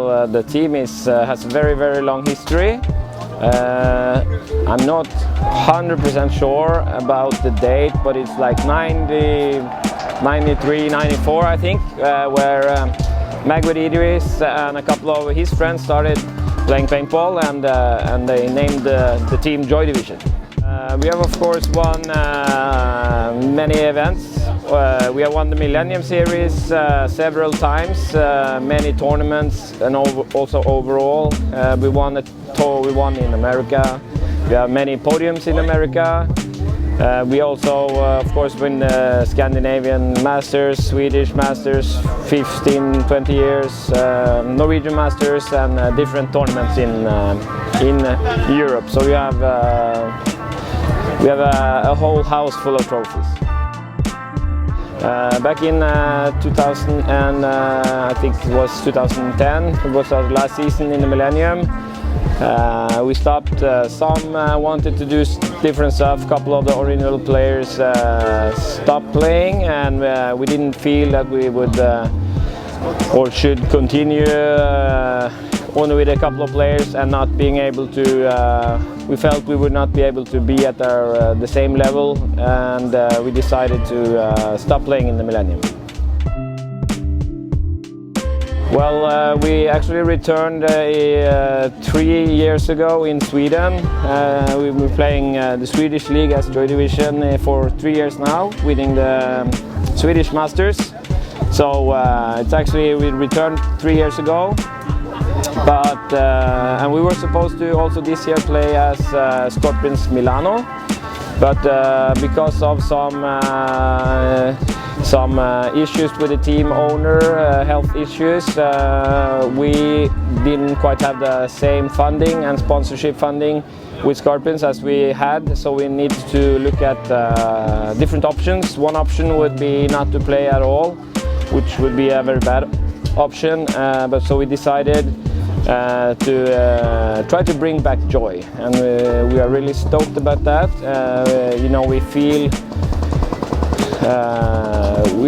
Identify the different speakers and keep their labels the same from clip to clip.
Speaker 1: Well, the team has a very long history. I'm not 100% sure about the date, but it's like 90, 93, 94 I think, where Macdev and Rise and a couple of his friends started playing paintball, and they named the team Joy Division. We have of course won many events. We have won the Millennium series several times, many tournaments, and also overall we won a tour. We won in America. We have many podiums in America. We also of course win the Scandinavian Masters, Swedish Masters, 15, 20 years, Norwegian Masters, and different tournaments in Europe. So we have a whole house full of trophies. Back in 2000 and I think it was 2010, it was our last season in the Millennium. We stopped. Some wanted to do different stuff. A couple of the original players stopped playing, and we didn't feel that we would or should continue only with a couple of players and not being able to. We felt we would not be able to be at the same level, and we decided to stop playing in the Millennium. Well, we actually returned 3 years ago in Sweden. We've been playing the Swedish League as Joy Division for 3 years now, winning the Swedish Masters. So it's actually, we returned 3 years ago. But and we were supposed to also this year play as Scorpions Milano, but because of some issues with the team owner, health issues, we didn't quite have the same funding and sponsorship funding with Scorpions as we had, so we needed to look at different options. One option would be not to play at all, which would be a very bad option, but so we decided to try to bring back joy, and we are really stoked about that. You know, we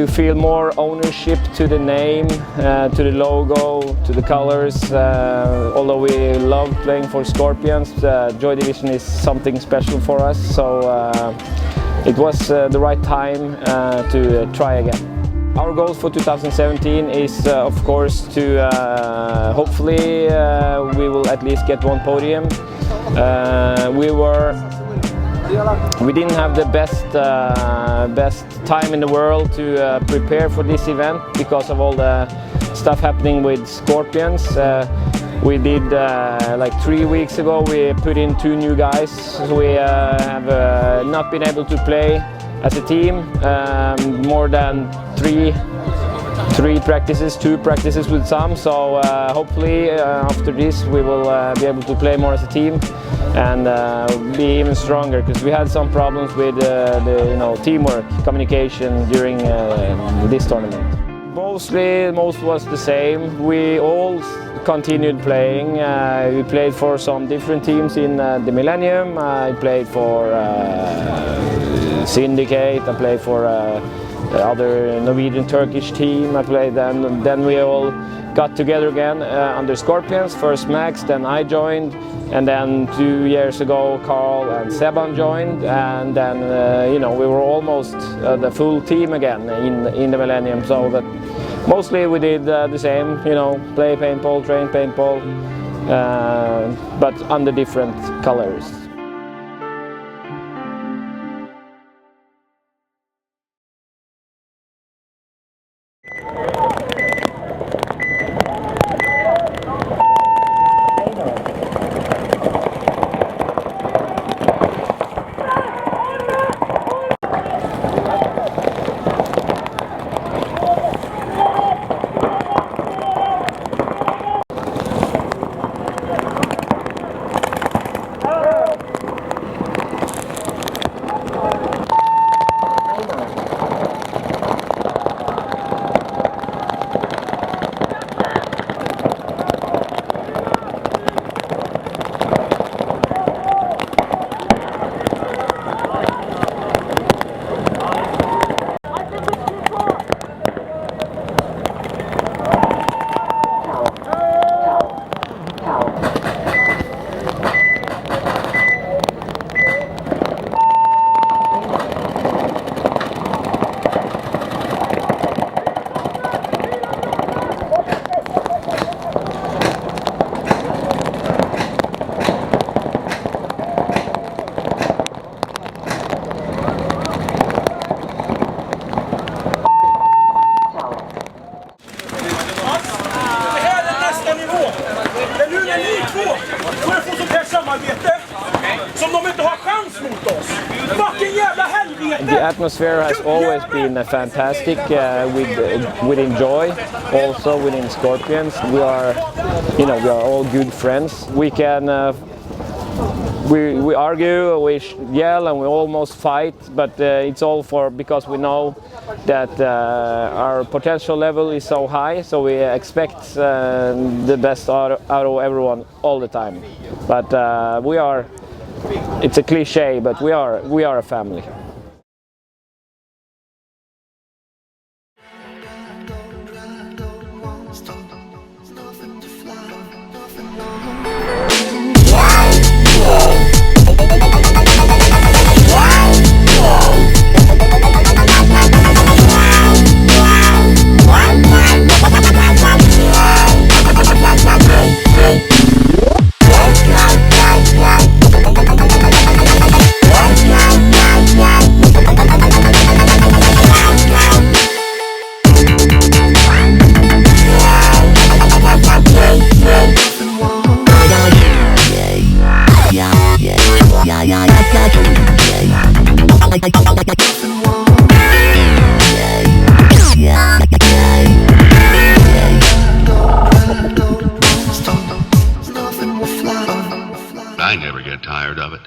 Speaker 1: feel more ownership to the name, to the logo, to the colors. Although we love playing for Scorpions, Joy Division is something special for us, so it was the right time to try again. Our goal for 2017 is of course to hopefully we will at least get one podium. We didn't have the best time in the world to prepare for this event because of all the stuff happening with Scorpions. We did like 3 weeks ago, we put in 2 new guys. So we have not been able to play as a team more than 2 practices with some. So hopefully after this we will be able to play more as a team and be even stronger, because we had some problems with the teamwork, communication during this tournament. Most was the same. We all continued playing. We played for some different teams in the Millennium. I played for Syndicate. I played for the other Norwegian Turkish team. I played then we all got together again under Scorpions. First Max, then I joined, and then 2 years ago Carl and Seban joined, and then we were almost the full team again in the Millennium. So that mostly we did the same, play paintball, train paintball, but under different colors. atmosphere has always been fantastic within Joy, also within Scorpions. We are all good friends. We can we argue, we yell, and we almost fight, but it's all because we know that our potential level is so high, so we expect the best out of everyone all the time. But it's a cliche, but we are a family.
Speaker 2: I never get tired of it.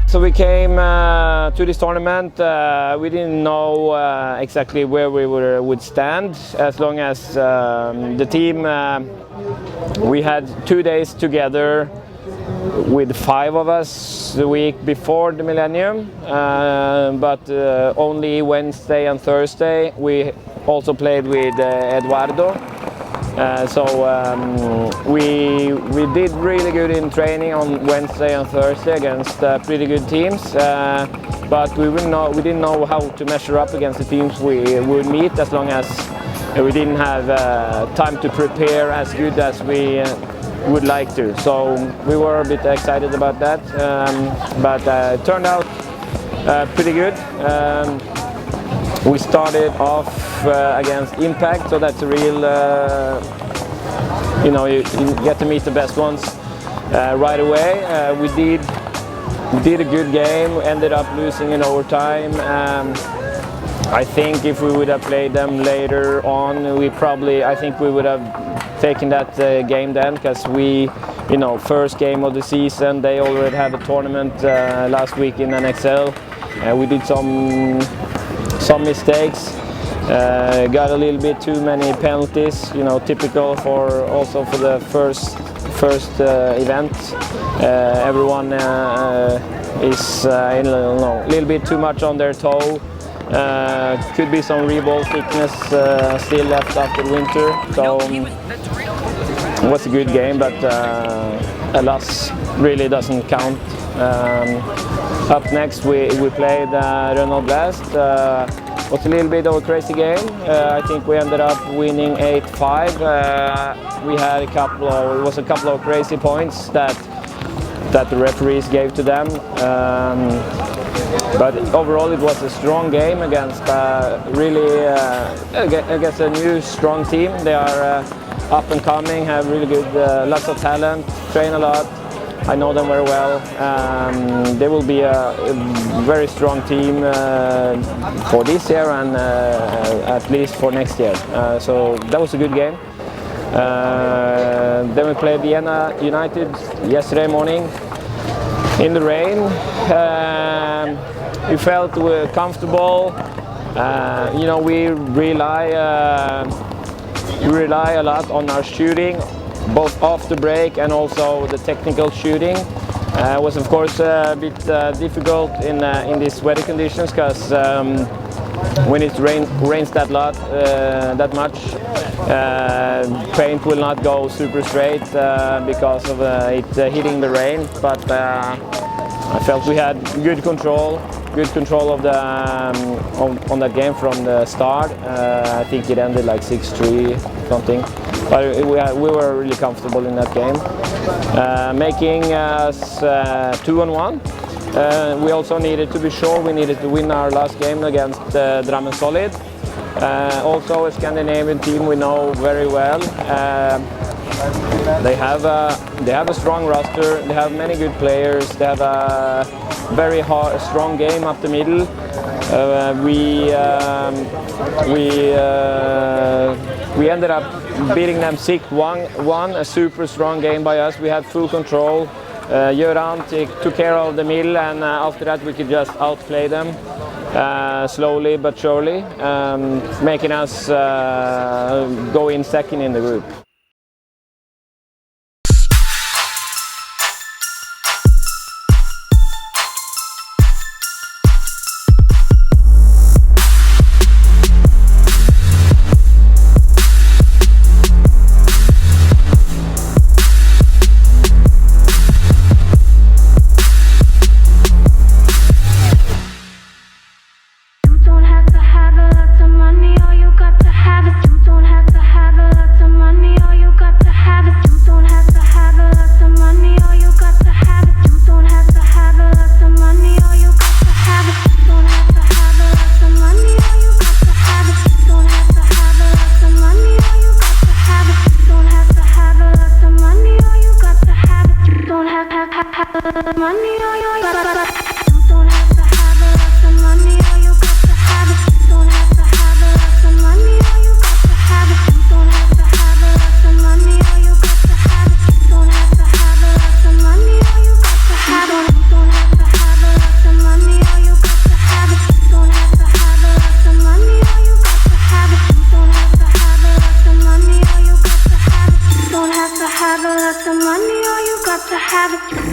Speaker 1: So we came to this tournament. We didn't know exactly where we would stand, as long as the team, we had 2 days together with 5 of us the week before the Millennium, but only Wednesday and Thursday. We also played with Edoardo. We did really good in training on Wednesday and Thursday against pretty good teams, but we didn't know how to measure up against the teams we would meet, as long as we didn't have time to prepare as good as we would like to. So we were a bit excited about that, but it turned out pretty good. We started off against Impact, so that's a real, you get to meet the best ones right away. We did a good game, ended up losing in overtime. I think if we would have played them later on, I think we would have taken that game then, because first game of the season, they already had a tournament last week in NXL. We did some mistakes, got a little bit too many penalties, typical for the first event. Everyone is a little bit too much on their toe. Could be some reball thickness still left after winter. So it was a good game, but a loss really doesn't count. Up next we played Renault Blast. Was a little bit of a crazy game. I think we ended up winning 8-5. We had a couple of crazy points that the referees gave to them. But overall it was a strong game against against a new strong team. They are up and coming, have really good, lots of talent, train a lot. I know them very well. They will be a very strong team for this year and at least for next year. So that was a good game. Then we played Vienna United yesterday morning in the rain. We felt comfortable. We rely a lot on our shooting, both off the break and also the technical shooting. It was of course a bit difficult in these weather conditions, because when it rains that much, paint will not go super straight because of it hitting the rain. But I felt we had good control of the on that game from the start. I think it ended like 6-3 something, but we were really comfortable in that game, making us 2-1. We also needed to be sure we needed to win our last game against Drammen Solid, also a Scandinavian team we know very well. They have a strong roster. They have many good players. They have a very strong game up the middle. We ended up beating them 6-1, a super strong game by us. We had full control. Göran took care of the middle, and after that we could just outplay them slowly but surely, making us go in second in the group.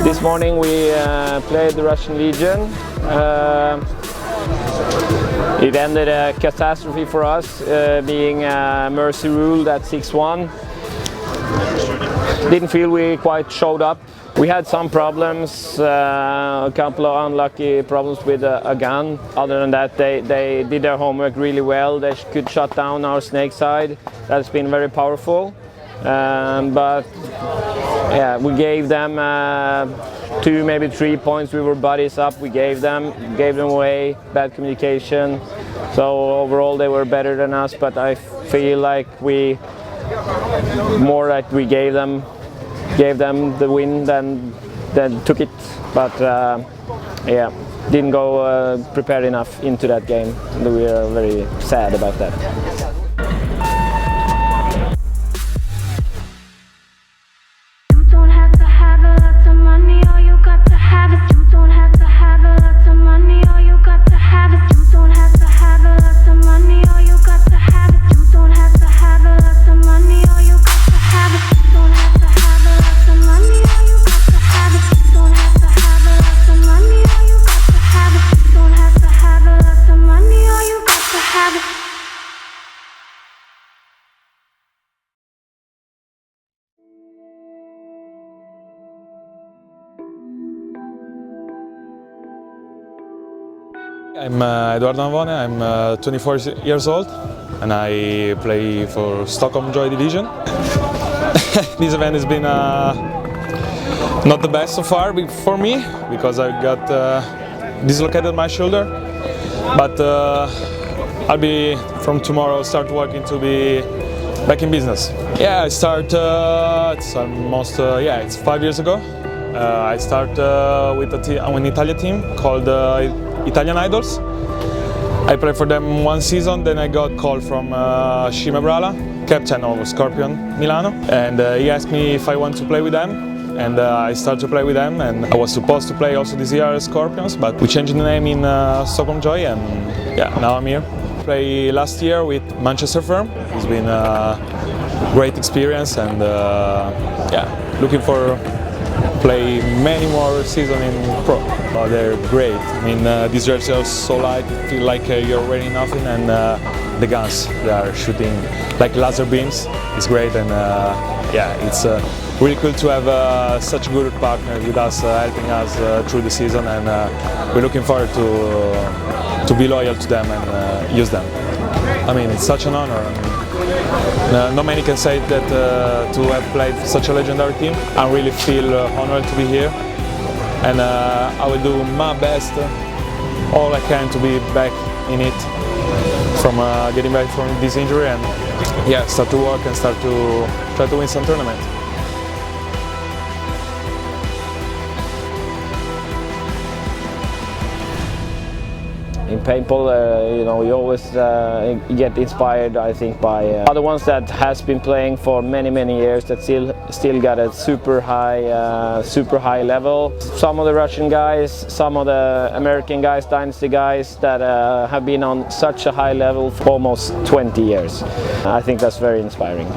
Speaker 1: This morning we played the Russian Legion. It ended a catastrophe for us, being a mercy ruled at 6-1. Didn't feel we quite showed up. We had some problems, a couple of unlucky problems with a gun. Other than that, they did their homework really well. They could shut down our snake side. That's been very powerful. But yeah, we gave them 2, maybe 3 points. We were buddies up. We gave them away. Bad communication. So overall, they were better than us. But I feel like we gave them the win than took it. But yeah, didn't go prepared enough into that game. We are very sad about that.
Speaker 2: I'm Edoardo Navone, I'm 24 years old and I play for Stockholm Joy Division. This event has been not the best so far for me because I got dislocated my shoulder, but I'll be from tomorrow start working to be back in business. Yeah, I start it's almost it's 5 years ago. I start with an Italian team called Italian Idols. I played for them one season, then I got called from Scimabrala captain of Scorpion Milano, and he asked me if I want to play with them. And I started to play with them, and I was supposed to play also this year as Scorpions, but we changed the name in Stockholm Joy, and yeah, now I'm here. Play last year with Manchester Firm. It's been a great experience, and yeah, looking for play many more seasons in pro. They're great. I mean, these jerseys are so light, you feel like you're wearing nothing, and the guns they are shooting like laser beams. It's great, and yeah, it's really cool to have such good partners with us, helping us through the season, and we're looking forward to be loyal to them and use them. I mean, it's such an honor. Not many can say that to have played for such a legendary team. I really feel honored to be here, and I will do my best, all I can, to be back in it, from getting back from this injury, and yeah, start to work and start to try to win some tournaments.
Speaker 1: In paintball, you know, you always get inspired, I think, by other ones that has been playing for many years that still got a super high level. Some of the Russian guys, some of the American guys, Dynasty guys that have been on such a high level for almost 20 years. I think that's very inspiring.